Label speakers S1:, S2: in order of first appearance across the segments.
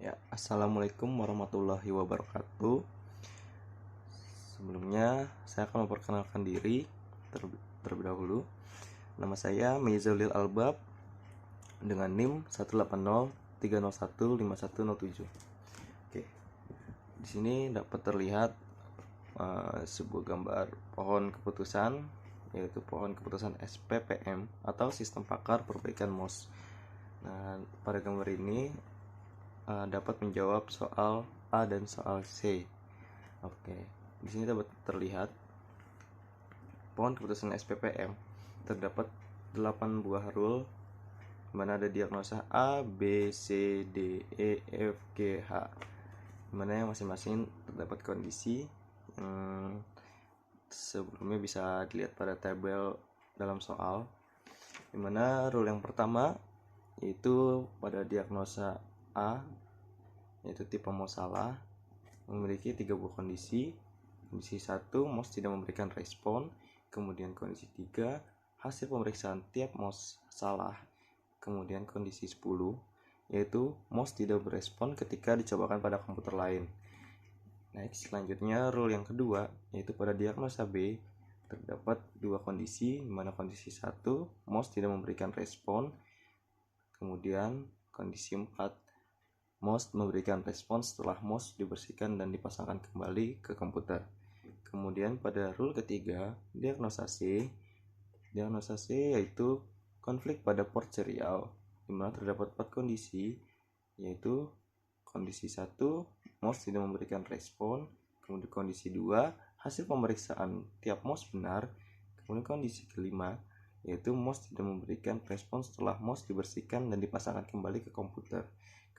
S1: Ya, assalamualaikum warahmatullahi wabarakatuh. Sebelumnya, saya akan memperkenalkan diri terlebih dahulu. Nama saya Mizalil Albab dengan NIM 18030151007. Oke, di sini dapat terlihat sebuah gambar pohon keputusan, yaitu pohon keputusan SPPM atau Sistem Pakar Perbaikan MOS. Nah, pada gambar ini dapat menjawab soal A dan soal C. Oke, di sini dapat terlihat pohon keputusan SPPM terdapat 8 buah rule, di mana ada diagnosa A, B, C, D, E, F, G, H, di mana yang masing-masing terdapat kondisi yang sebelumnya bisa dilihat pada tabel dalam soal. Di mana rule yang pertama yaitu pada diagnosa A, yaitu tipe MOS salah, memiliki 3 buah kondisi. Kondisi 1, MOS tidak memberikan respon. Kemudian kondisi 3, hasil pemeriksaan tiap MOS salah. Kemudian kondisi 10, yaitu MOS tidak berespon ketika dicobakan pada komputer lain. Next, selanjutnya rule yang kedua, yaitu pada diagnosa B terdapat 2 kondisi, di mana kondisi 1, MOS tidak memberikan respon. Kemudian kondisi 4, MOS memberikan respon setelah MOS dibersihkan dan dipasangkan kembali ke komputer. Kemudian pada rule ketiga, diagnosa C yaitu konflik pada port serial, di mana terdapat 4 kondisi, yaitu kondisi 1, MOS tidak memberikan respon. Kemudian kondisi 2, hasil pemeriksaan tiap MOS benar. Kemudian kondisi kelima, yaitu MOS tidak memberikan respon setelah MOS dibersihkan dan dipasangkan kembali ke komputer.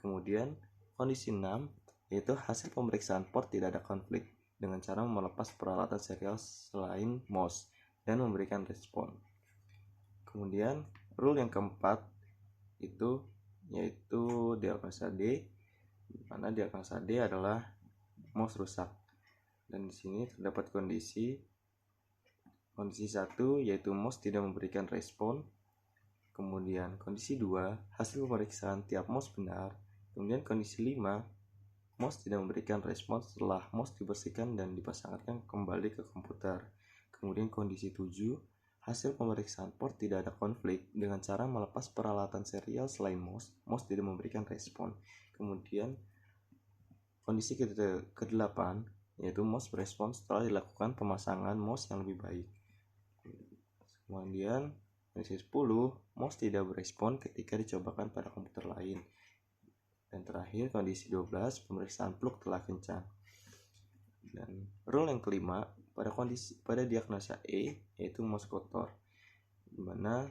S1: Kemudian kondisi 6, yaitu hasil pemeriksaan port tidak ada konflik dengan cara melepas peralatan serial selain MOS dan memberikan respon. Kemudian rule yang keempat yaitu diagnosa D, di mana diagnosa D adalah MOS rusak. Dan di sini terdapat kondisi 1, yaitu MOS tidak memberikan respon. Kemudian kondisi 2, hasil pemeriksaan tiap MOS benar. Kemudian kondisi 5, MOS tidak memberikan respon setelah MOS dibersihkan dan dipasangkan kembali ke komputer. Kemudian kondisi 7, hasil pemeriksaan port tidak ada konflik dengan cara melepas peralatan serial selain MOS tidak memberikan respon. Kemudian kondisi ke-8, yaitu MOS berespon setelah dilakukan pemasangan MOS yang lebih baik. Kemudian kondisi 10, MOS tidak berespon ketika dicobakan pada komputer lain. Dan terakhir kondisi 12, pemeriksaan plug telah kencang. Dan rule yang kelima, pada diagnosa E, yaitu MOS kotor, di mana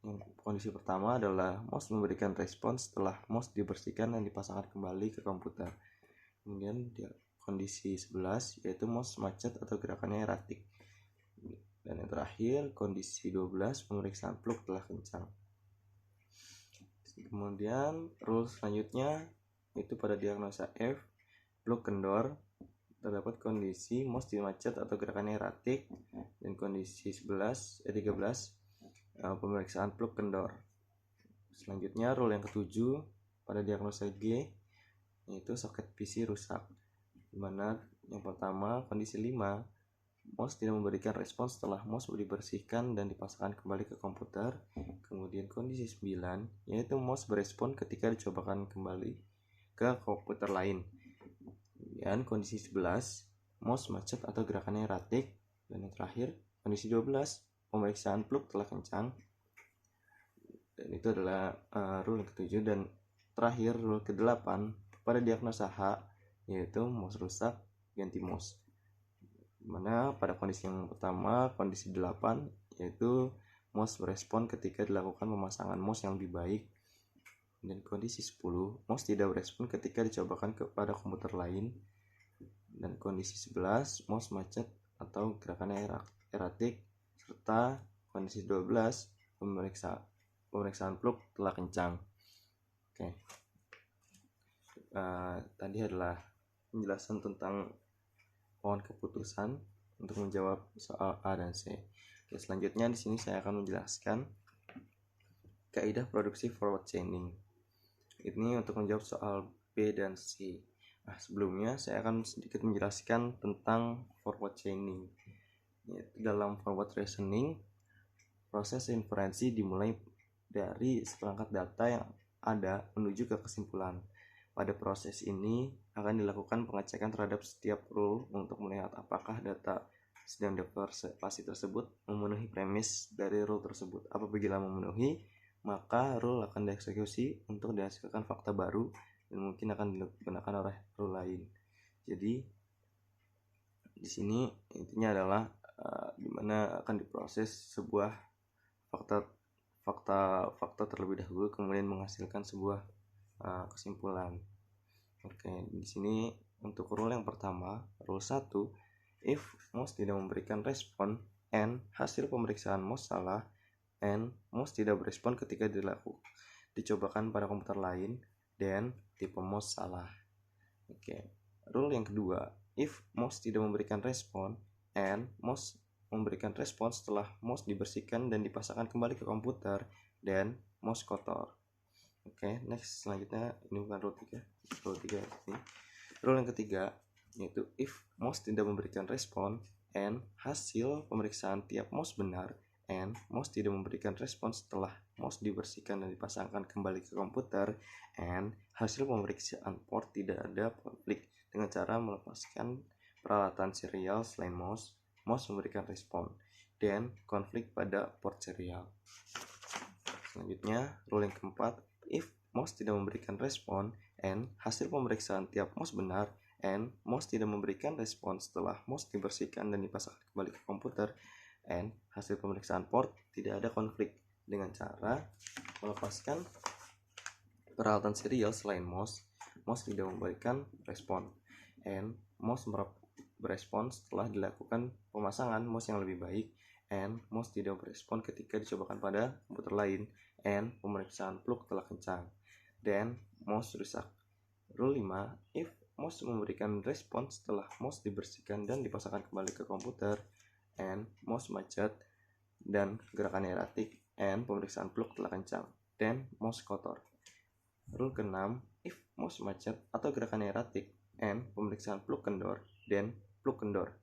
S1: yang kondisi pertama adalah MOS memberikan respon setelah MOS dibersihkan dan dipasangkan kembali ke komputer. Kemudian kondisi 11, yaitu MOS macet atau gerakannya eratik. Dan yang terakhir kondisi 12, pemeriksaan plug telah kencang. Kemudian rule selanjutnya itu pada diagnosa F, plug kendor, terdapat kondisi MOS macet atau gerakannya eratik. Dan kondisi 13, pemeriksaan plug kendor. Selanjutnya rule yang ketujuh pada diagnosa G, yaitu soket PC rusak, dimana yang pertama kondisi 5, MOS tidak memberikan respon setelah MOS dibersihkan dan dipasangkan kembali ke komputer. Kemudian kondisi 9, yaitu MOS berespon ketika dicobakan kembali ke komputer lain. Dan kondisi 11, MOS macet atau gerakannya eratik. Dan yang terakhir kondisi 12, pemeriksaan plug telah kencang. Dan itu adalah rule yang ke-7. Dan terakhir rule ke-8 pada diagnosa H, yaitu MOS rusak ganti MOS, dimana pada kondisi yang pertama, kondisi 8, yaitu MOS berespon ketika dilakukan pemasangan MOS yang lebih baik. Dan kondisi 10, MOS tidak berespon ketika dicobakan kepada komputer lain. Dan kondisi 11, MOS macet atau gerakannya eratik. Serta kondisi 12, pemeriksaan plug telah kencang. Oke. Tadi adalah penjelasan tentang pohon keputusan untuk menjawab soal A dan C. Oke, selanjutnya di sini saya akan menjelaskan kaidah produksi forward chaining. Ini untuk menjawab soal B, dan C. Nah, sebelumnya saya akan sedikit menjelaskan tentang forward chaining. Dalam forward reasoning, proses inferensi dimulai dari seperangkat data yang ada menuju ke kesimpulan. Pada proses ini akan dilakukan pengecekan terhadap setiap rule untuk melihat apakah data sedang diobservasi tersebut memenuhi premis dari rule tersebut. Apabila memenuhi, maka rule akan dieksekusi untuk dihasilkan fakta baru dan mungkin akan digunakan oleh rule lain. Jadi di sini intinya adalah di mana akan diproses sebuah fakta terlebih dahulu, kemudian menghasilkan sebuah kesimpulan. Oke, di sini untuk rule yang pertama, rule 1, if most tidak memberikan respon and hasil pemeriksaan most salah and most tidak berespon ketika dicobakan pada komputer lain, then tipe most salah. Oke, rule yang kedua, if most tidak memberikan respon and most memberikan respon setelah most dibersihkan dan dipasangkan kembali ke komputer, then most kotor. Oke, next, selanjutnya ini bukan rule 3 ini. Rule yang ketiga yaitu if most tidak memberikan respon and hasil pemeriksaan tiap most benar and most tidak memberikan respon setelah most dibersihkan dan dipasangkan kembali ke komputer and hasil pemeriksaan port tidak ada konflik dengan cara melepaskan peralatan serial selain most memberikan respon dan konflik pada port serial. Selanjutnya, rule yang keempat, if most tidak memberikan respon and hasil pemeriksaan tiap most benar and most tidak memberikan respon setelah most dibersihkan dan dipasangkan kembali ke komputer and hasil pemeriksaan port tidak ada konflik dengan cara melepaskan peralatan serial selain most tidak memberikan respon and most berespon setelah dilakukan pemasangan most yang lebih baik and most tidak berespon ketika dicobakan pada komputer lain and pemeriksaan plug telah kencang dan most rusak. Rule 5, if most memberikan respon setelah most dibersihkan dan dipasangkan kembali ke komputer and most macet dan gerakan eratik and pemeriksaan plug telah kencang dan most kotor. Rule ke-6, if most macet atau gerakan eratik and pemeriksaan plug kendor dan plug kendor.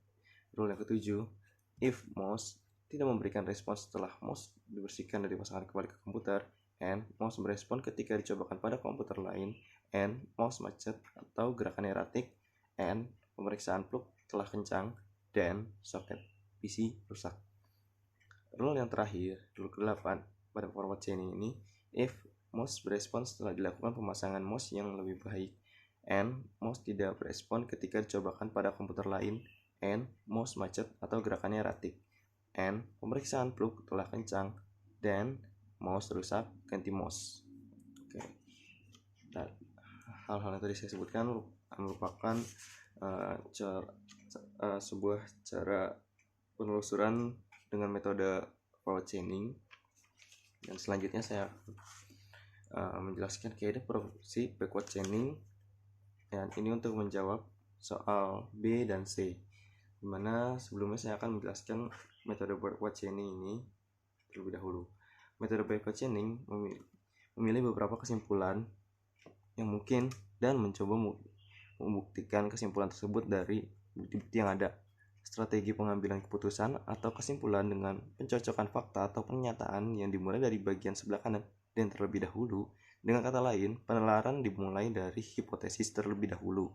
S1: Rule yang ke-7, if most tidak memberikan respon setelah most dibersihkan dan dipasangkan kembali ke komputer and most berespon ketika dicobakan pada komputer lain and most macet atau gerakan eratik and pemeriksaan plug telah kencang dan soket PC rusak. Rule yang terakhir, rule ke-8 pada forward chaining ini, if most berespon setelah dilakukan pemasangan most yang lebih baik and most tidak berespon ketika dicobakan pada komputer lain and most macet atau gerakannya erratik and pemeriksaan plug telah kencang dan most rusak, ganti most. Oke. Dan hal-hal yang tadi saya sebutkan merupakan sebuah cara penelusuran dengan metode forward chaining. Dan selanjutnya saya menjelaskan kaidah produksi backward chaining, dan ini untuk menjawab soal B dan C, dimana sebelumnya saya akan menjelaskan metode backward chaining ini terlebih dahulu. Metode backward chaining memilih beberapa kesimpulan yang mungkin dan mencoba membuktikan kesimpulan tersebut dari bukti-bukti yang ada. Strategi pengambilan keputusan atau kesimpulan dengan pencocokan fakta atau pernyataan yang dimulai dari bagian sebelah kanan dan terlebih dahulu. Dengan kata lain, penelaran dimulai dari hipotesis terlebih dahulu,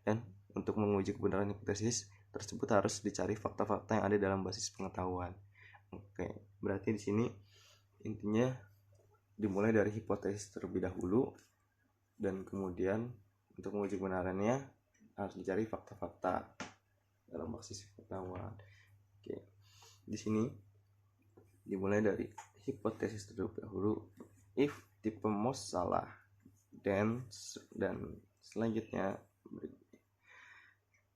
S1: dan untuk menguji kebenaran hipotesis tersebut harus dicari fakta-fakta yang ada dalam basis pengetahuan. Oke, berarti di sini intinya dimulai dari hipotesis terlebih dahulu, dan kemudian untuk menguji kebenarannya harus dicari fakta-fakta dalam basis pengetahuan. Oke, di sini dimulai dari hipotesis terlebih dahulu, if tipe most salah, dan selanjutnya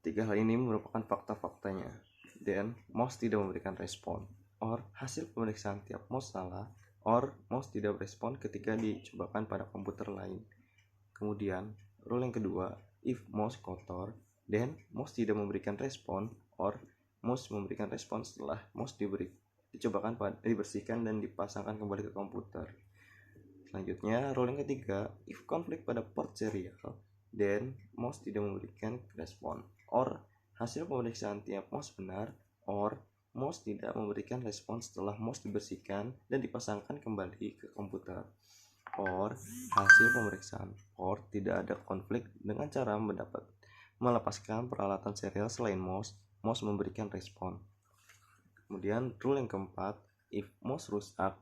S1: tiga hal ini merupakan fakta-faktanya, dan most tidak memberikan respon, or hasil pemeriksaan tiap most salah, or most tidak berespon ketika dicobakan pada komputer lain. Kemudian rule yang kedua, if most kotor, then most tidak memberikan respon, or most memberikan respon setelah most dicobakan dibersihkan dan dipasangkan kembali ke komputer. Selanjutnya, rule yang ketiga, if konflik pada port serial, then mouse tidak memberikan respon, or hasil pemeriksaan tiap mouse benar, or mouse tidak memberikan respon setelah mouse dibersihkan dan dipasangkan kembali ke komputer, or hasil pemeriksaan or tidak ada konflik dengan cara melepaskan peralatan serial selain mouse memberikan respon. Kemudian rule yang keempat, if mouse rusak,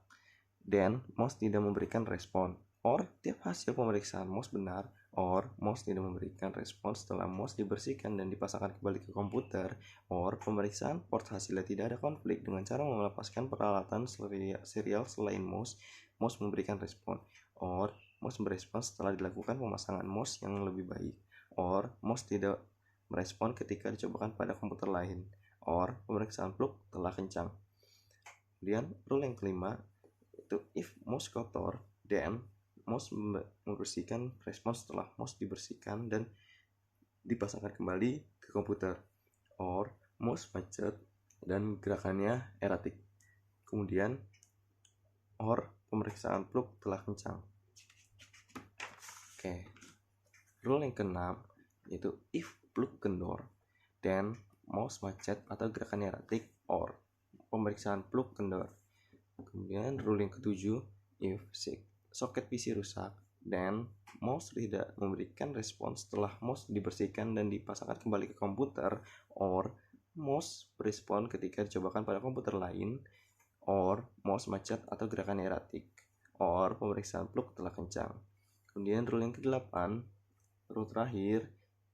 S1: then mouse tidak memberikan respon, or tiap hasil pemeriksaan mouse benar, or mouse tidak memberikan respon setelah mouse dibersihkan dan dipasangkan kembali ke komputer, or pemeriksaan port hasilnya tidak ada konflik dengan cara melepaskan peralatan serial selain mouse memberikan respon, or mouse berespon setelah dilakukan pemasangan mouse yang lebih baik, or mouse tidak merespon ketika dicobakan pada komputer lain, or pemeriksaan plug telah kencang. Kemudian rule yang kelima itu if mouse kotor, then mouse membersihkan respon setelah mouse dibersihkan dan dipasangkan kembali ke komputer, or mouse macet dan gerakannya erratik. Kemudian or pemeriksaan plug telah kencang. Oke. Rule yang keenam yaitu if plug kendor, then mouse macet atau gerakannya erratik, or pemeriksaan plug kendor. Kemudian rule yang ketujuh, if soket PC rusak, then mouse tidak memberikan respon setelah mouse dibersihkan dan dipasangkan kembali ke komputer, or mouse berespon ketika dicobakan pada komputer lain, or mouse macet atau gerakan erratik, or pemeriksaan plug telah kencang. Kemudian rule yang ke-8, rule terakhir,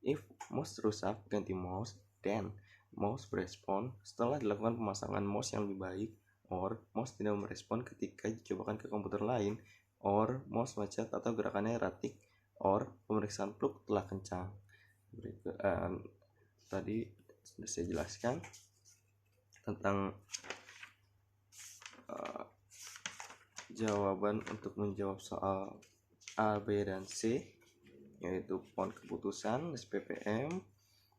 S1: if mouse rusak ganti mouse, then mouse berespon setelah dilakukan pemasangan mouse yang lebih baik, or mouse tidak merespon ketika dicobakan ke komputer lain, or mouse macet atau gerakannya erratik, or pemeriksaan plug telah kencang. Tadi sudah saya jelaskan tentang jawaban untuk menjawab soal A, B, dan C, yaitu pohon keputusan, SPPM,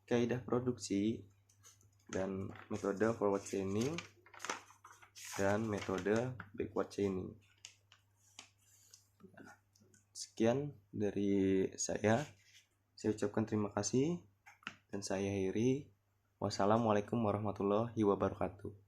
S1: kaidah produksi, dan metode forward chaining, dan metode backward chaining. Sekian dari saya ucapkan terima kasih, dan saya akhiri. Wassalamualaikum warahmatullahi wabarakatuh.